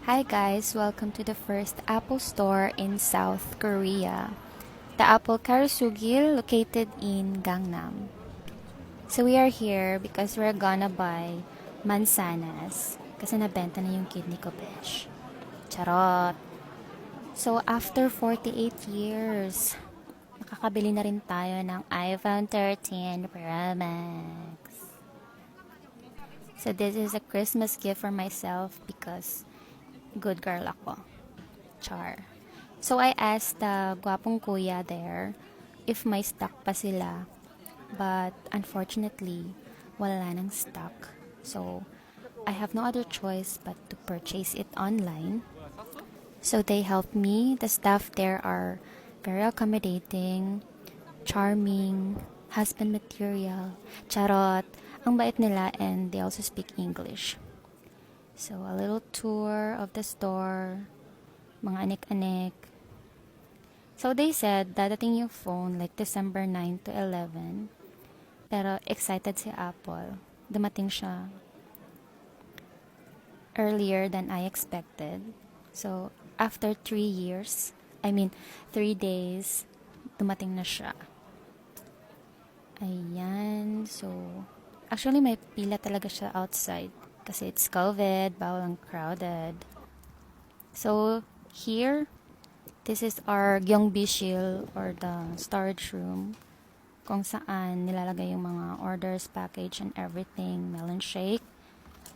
Hi guys, welcome to the first Apple store in South Korea. The Apple Karusugil located in Gangnam. So we are here because we're gonna buy mansanas kasi nabenta na yung kidney ko, besh. Charot! So after 48 years, makakabili na rin tayo ng iPhone 13 Pro Max. So this is a Christmas gift for myself because good girl ako. Char. So I asked the gwapong kuya there if may stock pa sila. But unfortunately, wala nang stock. So I have no other choice but to purchase it online. So they helped me. The staff there are very accommodating, charming, husband material, charot. Ang bait nila, and they also speak English. So a little tour of the store, mga anik-anik. So they said dadating yung phone like December 9 to 11. Pero excited si Apple. Dumating siya earlier than I expected. So after 3 days, dumating na siya. Ayan. So actually may pila talaga siya outside kasi it's COVID, bawal ang crowded. So here, this is our Gyeongbishil or the storage room kung saan nilalagay yung mga orders, package, and everything. Melon shake.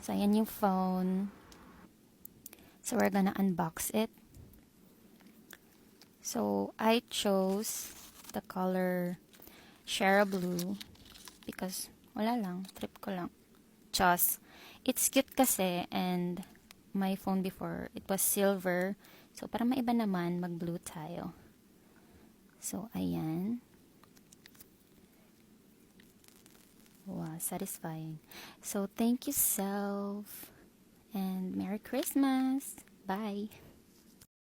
So, ayan yung phone. So, we're gonna unbox it. So, I chose the color Shara Blue because wala lang, trip ko lang. Chos. It's cute kasi, and my phone before, it was silver. So, para maiba naman, mag-blue tayo. So, ayan. Wow, satisfying. So, thank you, self. And Merry Christmas. Bye.